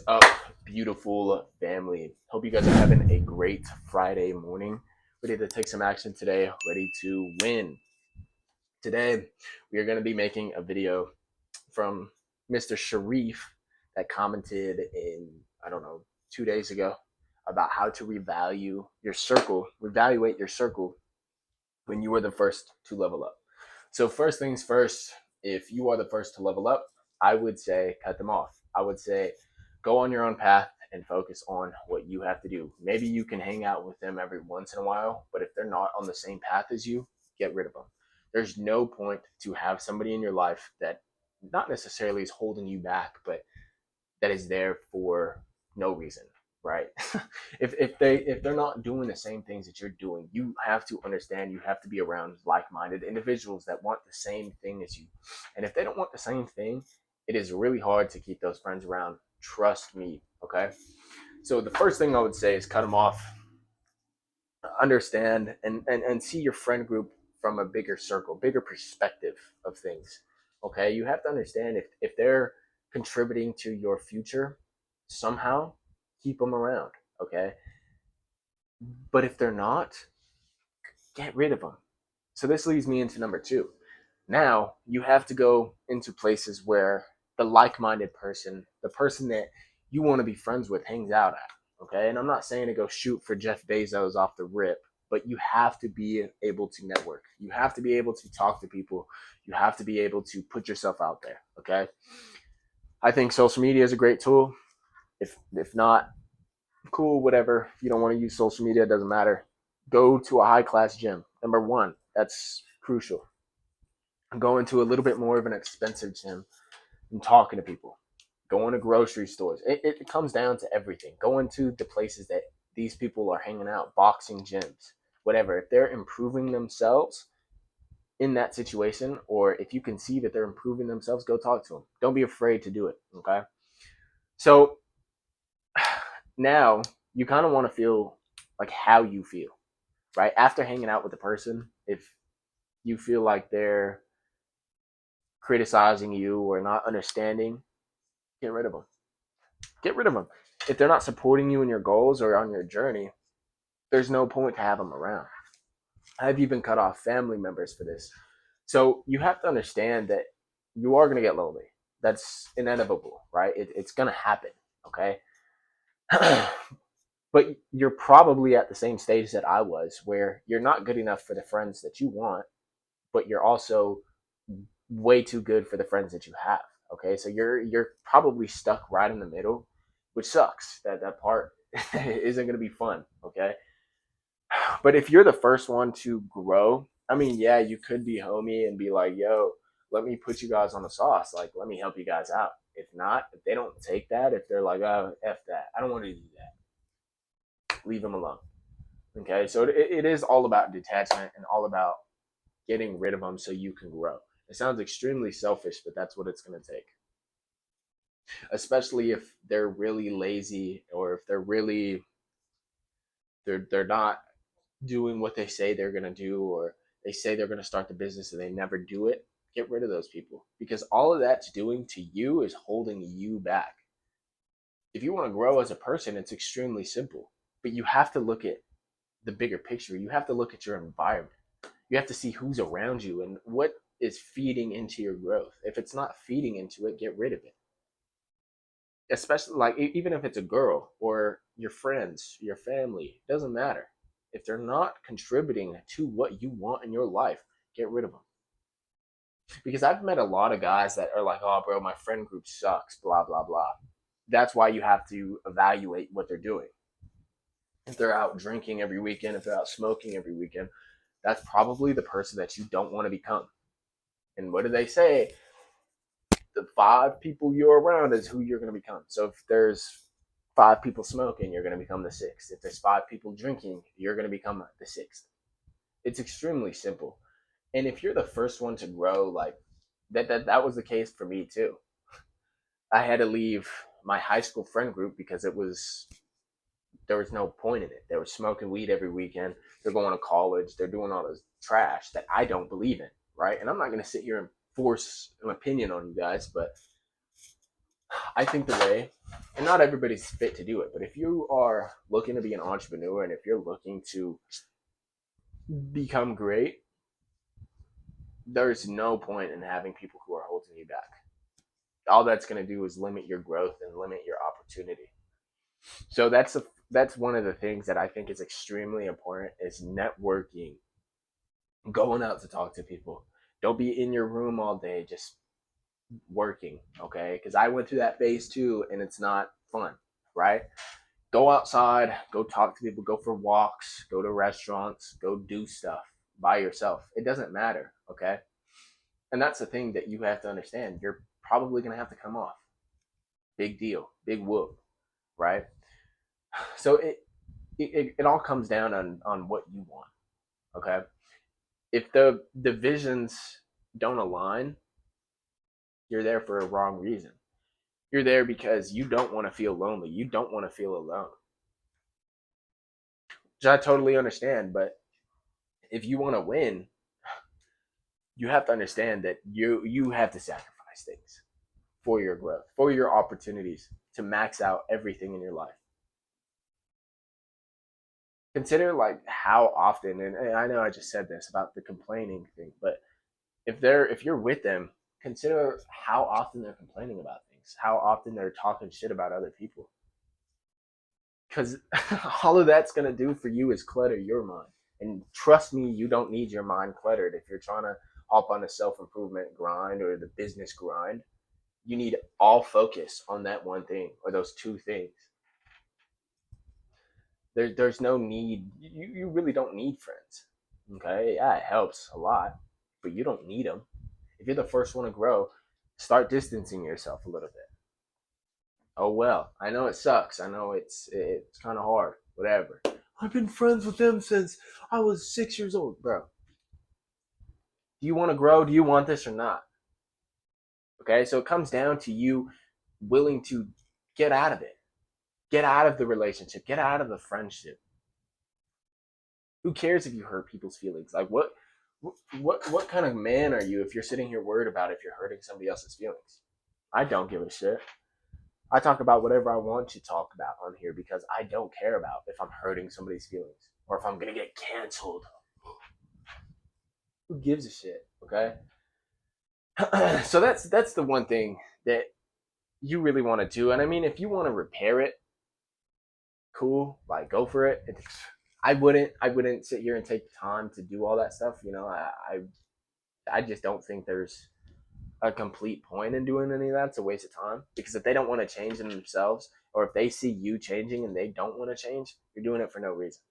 Up, beautiful family. Hope you guys are having a great Friday morning. Ready to take some action today, ready to win. Today, we are going to be making a video from Mr. Sharif that commented I don't know, 2 days ago about how to reevaluate your circle when you were the first to level up. So, first things first, if you are the first to level up, I would say cut them off. I would say go on your own path and focus on what you have to do. Maybe you can hang out with them every once in a while, but if they're not on the same path as you, get rid of them. There's no point to have somebody in your life that not necessarily is holding you back, but that is there for no reason, right? if they're not doing the same things that you're doing, you have to understand, you have to be around like-minded individuals that want the same thing as you. And if they don't want the same thing, it is really hard to keep those friends around. Trust me, okay? So the first thing I would say is cut them off. Understand and see your friend group from a bigger circle, bigger perspective of things. Okay, you have to understand if they're contributing to your future somehow, keep them around. Okay, but if they're not, get rid of them. So this leads me into number two. Now you have to go into places where the like-minded person, the person that you want to be friends with, hangs out at. Okay, and I'm not saying to go shoot for Jeff Bezos off the rip, but you have to be able to network. You have to be able to talk to people. You have to be able to put yourself out there. Okay, I think social media is a great tool. If not, cool, whatever. If you don't want to use social media, it doesn't matter. Go to a high class gym. Number one, that's crucial. Go into a little bit more of an expensive gym and talking to people. Going to grocery stores. It comes down to everything. Going to the places that these people are hanging out, boxing gyms, whatever. If they're improving themselves in that situation, or if you can see that they're improving themselves, go talk to them. Don't be afraid to do it. Okay. So now you kind of want to feel like how you feel, right? After hanging out with the person, if you feel like they're criticizing you or not understanding, get rid of them. Get rid of them. If they're not supporting you in your goals or on your journey, there's no point to have them around. I've even cut off family members for this. So you have to understand that you are going to get lonely. That's inevitable, right? It's going to happen, okay? But you're probably at the same stage that I was, where you're not good enough for the friends that you want, but you're also way too good for the friends that you have. Okay, so you're probably stuck right in the middle, which sucks. That part isn't going to be fun. Okay, but if you're the first one to grow, I mean, yeah, you could be homie and be like, yo, let me put you guys on the sauce. Like, let me help you guys out. If not, if they don't take that, if they're like, oh, F that, I don't want to do that, leave them alone. Okay, so it is all about detachment and all about getting rid of them so you can grow. It sounds extremely selfish, but that's what it's going to take. Especially if they're really lazy, or if they're not doing what they say they're going to do, or they say they're going to start the business and they never do it. Get rid of those people, because all of that's doing to you is holding you back. If you want to grow as a person, it's extremely simple, but you have to look at the bigger picture. You have to look at your environment. You have to see who's around you and what is feeding into your growth. If it's not feeding into it, get rid of it. Especially, like, even if it's a girl or your friends, your family, it doesn't matter. If they're not contributing to what you want in your life, get rid of them. Because I've met a lot of guys that are like, oh, bro, my friend group sucks, blah, blah, blah. That's why you have to evaluate what they're doing. If they're out drinking every weekend, if they're out smoking every weekend, that's probably the person that you don't want to become. And what do they say? The five people you're around is who you're going to become. So if there's five people smoking, you're going to become the sixth. If there's five people drinking, you're going to become the sixth. It's extremely simple. And if you're the first one to grow, like that was the case for me too. I had to leave my high school friend group because there was no point in it. They were smoking weed every weekend. They're going to college. They're doing all this trash that I don't believe in, right? And I'm not going to sit here and force an opinion on you guys, but I think the way, and not everybody's fit to do it, but if you are looking to be an entrepreneur and if you're looking to become great, there's no point in having people who are holding you back. All that's going to do is limit your growth and limit your opportunity. So that's one of the things that I think is extremely important is networking, going out to talk to people. Don't be in your room all day just working, okay? Because I went through that phase too, and it's not fun, right? Go outside, go talk to people, go for walks, go to restaurants, go do stuff by yourself. It doesn't matter, okay? And that's the thing that you have to understand. You're probably going to have to come off. Big deal, big whoop, right? So it all comes down on what you want, okay? If the visions don't align, you're there for a wrong reason. You're there because you don't want to feel lonely. You don't want to feel alone. Which I totally understand, but if you want to win, you have to understand that you have to sacrifice things for your growth, for your opportunities to max out everything in your life. Consider like how often, and I know I just said this about the complaining thing, but if you're with them, consider how often they're complaining about things, how often they're talking shit about other people. Because all of that's gonna do for you is clutter your mind. And trust me, you don't need your mind cluttered if you're trying to hop on a self improvement grind or the business grind. You need all focus on that one thing or those two things. There's no need. You really don't need friends. Okay, yeah, it helps a lot, but you don't need them. If you're the first one to grow, start distancing yourself a little bit. Oh well, I know it sucks. I know it's kind of hard. Whatever. I've been friends with them since I was 6 years old, bro. Do you want to grow? Do you want this or not? Okay, so it comes down to you willing to get out of it, get out of the relationship, get out of the friendship. Who cares if you hurt people's feelings? Like what kind of man are you if you're sitting here worried about if you're hurting somebody else's feelings? I don't give a shit. I talk about whatever I want to talk about on here because I don't care about if I'm hurting somebody's feelings or if I'm gonna get canceled. Who gives a shit? Okay. So that's the one thing that you really want to do. And I mean, if you want to repair it, cool. Like, go for it. I wouldn't sit here and take the time to do all that stuff. I just don't think there's a complete point in doing any of that. It's a waste of time because if they don't want to change in themselves, or if they see you changing and they don't want to change, you're doing it for no reason.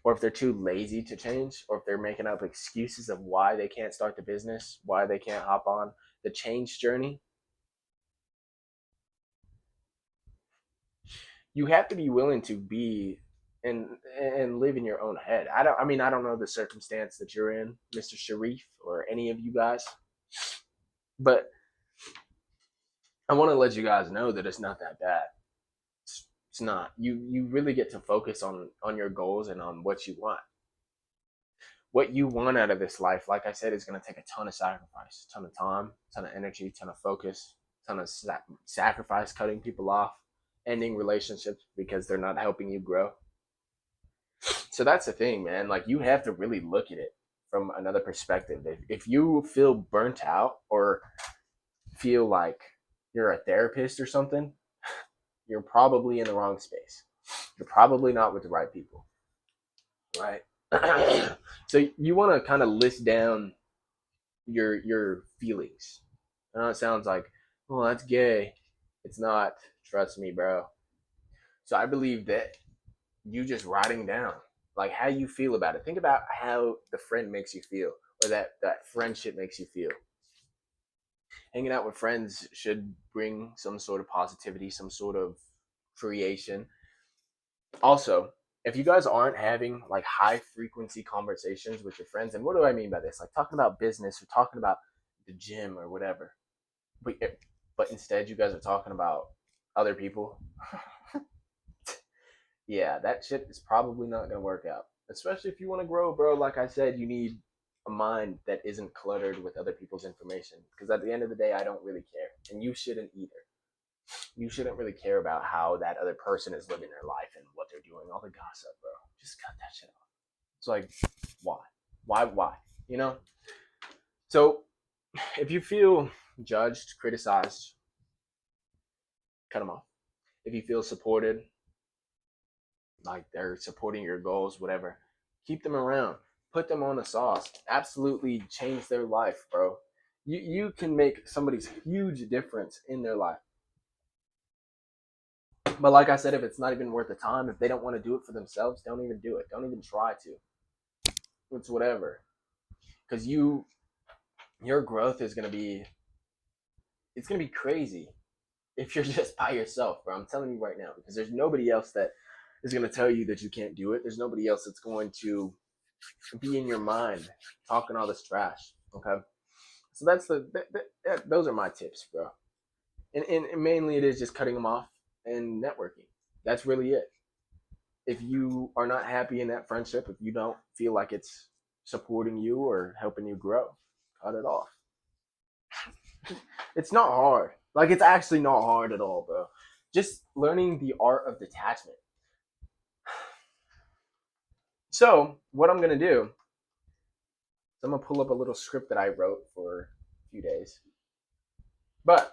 Or if they're too lazy to change, or if they're making up excuses of why they can't start the business, why they can't hop on the change journey, you have to be willing to be and live in your own head. I don't know the circumstance that you're in, Mr. Sharif, or any of you guys, but I want to let you guys know that it's not that bad. It's not. You really get to focus on your goals and on what you want. What you want out of this life, like I said, is going to take a ton of sacrifice, a ton of time, a ton of energy, a ton of focus, a ton of sacrifice, cutting people off, ending relationships because they're not helping you grow. So that's the thing, man. Like, you have to really look at it from another perspective. If you feel burnt out or feel like you're a therapist or something, you're probably in the wrong space. You're probably not with the right people, right? So you want to kind of list down your feelings. I know it sounds like, oh, that's gay. It's not. Trust me, bro. So I believe that you just writing down like how you feel about it. Think about how the friend makes you feel, or that friendship makes you feel. Hanging out with friends should bring some sort of positivity, some sort of creation. Also, if you guys aren't having like high frequency conversations with your friends, and what do I mean by this? Like talking about business or talking about the gym or whatever, but instead you guys are talking about other people. Yeah, that shit is probably not gonna work out. Especially if you want to grow, bro. Like I said, you need a mind that isn't cluttered with other people's information. Because at the end of the day, I don't really care. And you shouldn't either. You shouldn't really care about how that other person is living their life and what they're doing. All the gossip, bro. Just cut that shit off. It's like, why? Why? You know? So if you feel judged, criticized, cut them off. If you feel supported, like they're supporting your goals, whatever, keep them around. Put them on the sauce. Absolutely change their life, bro. You can make somebody's huge difference in their life. But like I said, if it's not even worth the time, if they don't want to do it for themselves, don't even do it. Don't even try to. It's whatever. Because your growth is it's gonna be crazy if you're just by yourself, bro. I'm telling you right now, because there's nobody else that is gonna tell you that you can't do it. There's nobody else that's going to be in your mind talking all this trash. Okay, so that's those are my tips, bro. And mainly it is just cutting them off and networking. That's really it. If you are not happy in that friendship, if you don't feel like it's supporting you or helping you grow, cut it off. It's not hard. Like, it's actually not hard at all, bro. Just learning the art of detachment. So, what I'm going to do is I'm going to pull up a little script that I wrote for a few days. But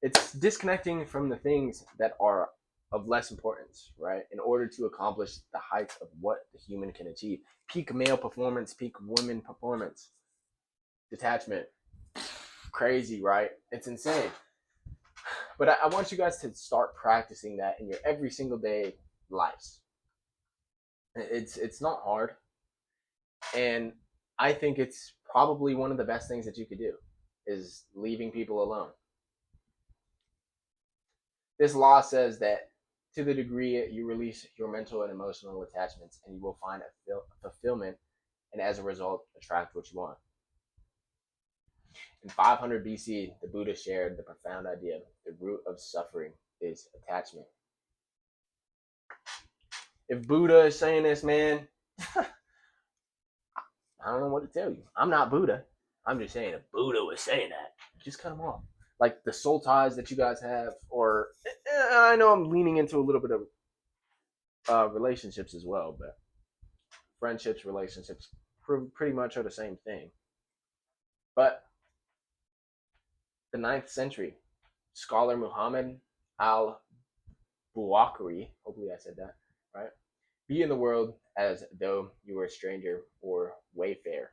it's disconnecting from the things that are of less importance, right? In order to accomplish the heights of what the human can achieve. Peak male performance, peak women performance. Detachment. Crazy, right? It's insane. But I want you guys to start practicing that in your every single day lives. It's not hard. And I think it's probably one of the best things that you could do is leaving people alone. This law says that to the degree you release your mental and emotional attachments, and you will find a fulfillment, and as a result, attract what you want. In 500 BC, the Buddha shared the profound idea: the root of suffering is attachment. If Buddha is saying this, man, I don't know what to tell you. I'm not Buddha. I'm just saying, if Buddha was saying that, just cut them off. Like the soul ties that you guys have, or I know I'm leaning into a little bit of relationships as well, but friendships, relationships pretty much are the same thing. But the 9th century, scholar Muhammad al-Buwakari, hopefully I said that right, be in the world as though you were a stranger or wayfarer.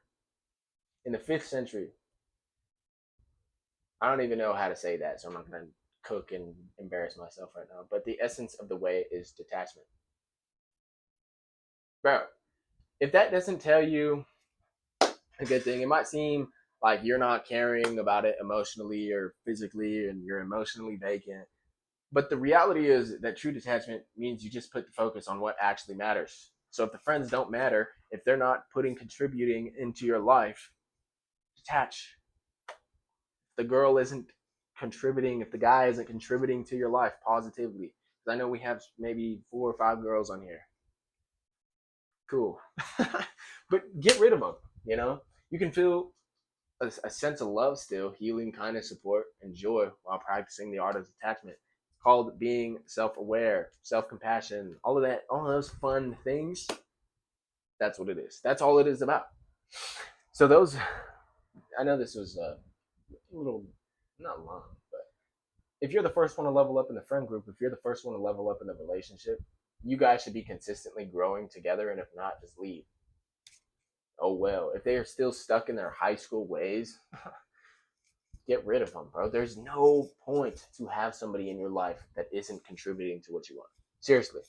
In the 5th century, I don't even know how to say that, so I'm not going to cook and embarrass myself right now, but the essence of the way is detachment. Bro, if that doesn't tell you a good thing, it might seem like you're not caring about it emotionally or physically and you're emotionally vacant. But the reality is that true detachment means you just put the focus on what actually matters. So if the friends don't matter, if they're not contributing into your life, detach. If the girl isn't contributing, if the guy isn't contributing to your life positively, because I know we have maybe 4 or 5 girls on here. Cool. But get rid of them, you know? You can feel a sense of love still, healing, kindness, support, and joy while practicing the art of detachment. It's called being self-aware, self-compassion, all of that, all of those fun things. That's what it is. That's all it is about. So those, I know this was a little, not long, but if you're the first one to level up in the friend group, if you're the first one to level up in the relationship, you guys should be consistently growing together, and if not, just leave. Oh well, if they are still stuck in their high school ways, get rid of them, bro. There's no point to have somebody in your life that isn't contributing to what you want. Seriously.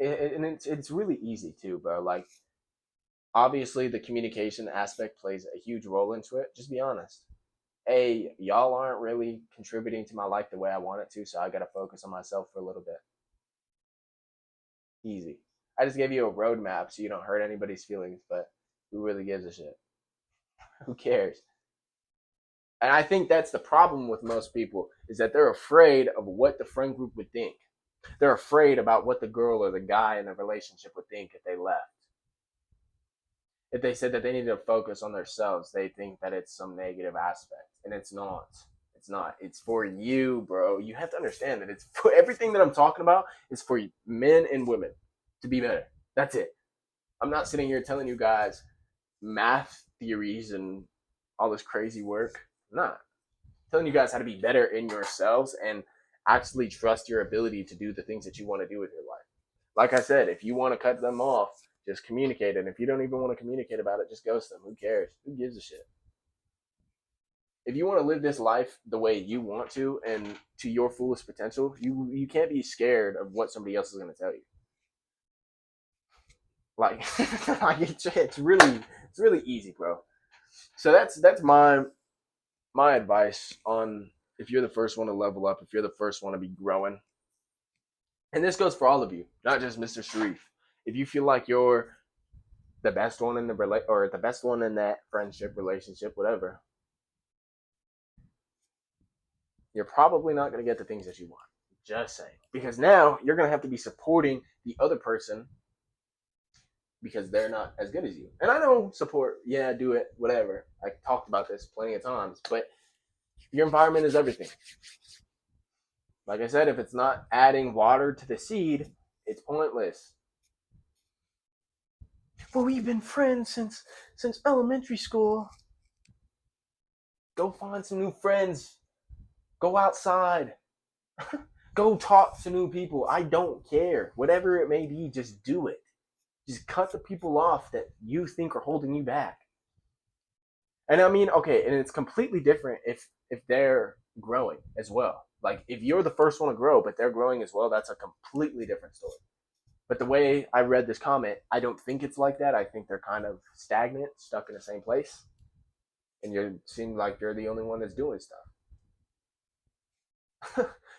And it's really easy too, bro. Like, obviously, the communication aspect plays a huge role into it. Just be honest. Hey, y'all aren't really contributing to my life the way I want it to, so I got to focus on myself for a little bit. Easy. I just gave you a roadmap so you don't hurt anybody's feelings, but who really gives a shit? Who cares? And I think that's the problem with most people, is that they're afraid of what the friend group would think. They're afraid about what the girl or the guy in the relationship would think if they left. If they said that they need to focus on themselves, they think that it's some negative aspect, and it's not. It's not. It's for you, bro. You have to understand that it's for everything that I'm talking about is for men and women to be better. That's it. I'm not sitting here telling you guys math theories and all this crazy work. I'm not. I'm telling you guys how to be better in yourselves and actually trust your ability to do the things that you want to do with your life. Like I said, if you want to cut them off, just communicate. And if you don't even want to communicate about it, just ghost them. Who cares? Who gives a shit? If you want to live this life the way you want to and to your fullest potential, you can't be scared of what somebody else is going to tell you. Like, like it's really easy, bro. So that's my advice on if you're the first one to level up, if you're the first one to be growing. And this goes for all of you, not just Mr. Sharif. If you feel like you're the best one in or the best one in that friendship, relationship, whatever, you're probably not going to get the things that you want. Just saying. Because now you're going to have to be supporting the other person because they're not as good as you. And I know support, yeah, do it, whatever. I talked about this plenty of times, but your environment is everything. Like I said, if it's not adding water to the seed, it's pointless. Well, we've been friends since elementary school. Go find some new friends. Go outside. Go talk to new people. I don't care. Whatever it may be, just do it. Just cut the people off that you think are holding you back. And I mean, okay, and it's completely different if they're growing as well. Like if you're the first one to grow, but they're growing as well, that's a completely different story. But the way I read this comment, I don't think it's like that. I think they're kind of stagnant, stuck in the same place. And you seem like you're the only one that's doing stuff.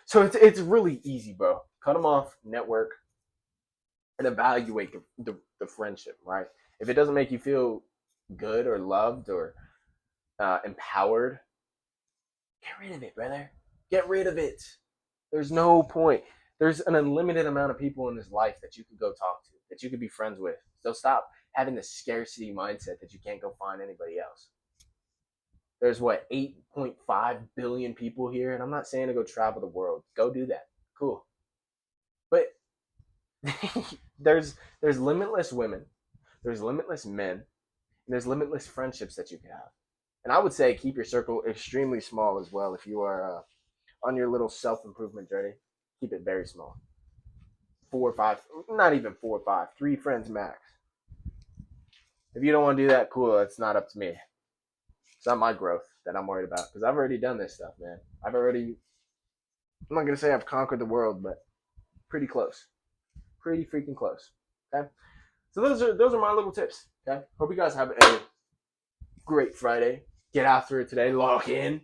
So it's really easy, bro. Cut them off, network, and evaluate the friendship, right? If it doesn't make you feel good or loved or empowered, get rid of it, brother. Get rid of it. There's no point. There's an unlimited amount of people in this life that you could go talk to, that you could be friends with. So stop having the scarcity mindset that you can't go find anybody else. There's what 8.5 billion people here, and I'm not saying to go travel the world. Go do that. Cool. But there's limitless women, there's limitless men, and there's limitless friendships that you can have. And I would say keep your circle extremely small as well. If you are on your little self improvement journey, keep it very small. 4 or 5, not even 4 or 5, 3 friends max. If you don't want to do that, cool. It's not up to me. It's not my growth that I'm worried about because I've already done this stuff, man. I'm not gonna say I've conquered the world, but pretty close, pretty freaking close. Okay, so those are my little tips. Okay, hope you guys have a great Friday. Get after it today. Log in.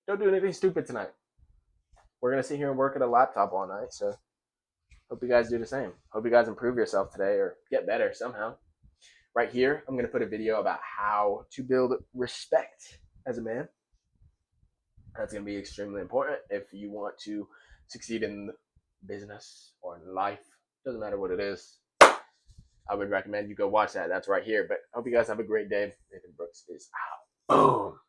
Don't do anything stupid tonight. We're gonna sit here and work at a laptop all night, so hope you guys do the same. Hope you guys improve yourself today or get better somehow. Right here, I'm gonna put a video about how to build respect as a man. That's going to be extremely important if you want to succeed in business or in life. Doesn't matter what it is. I would recommend you go watch that. That's right here. But I hope you guys have a great day. Nathan Brooks is out. Boom.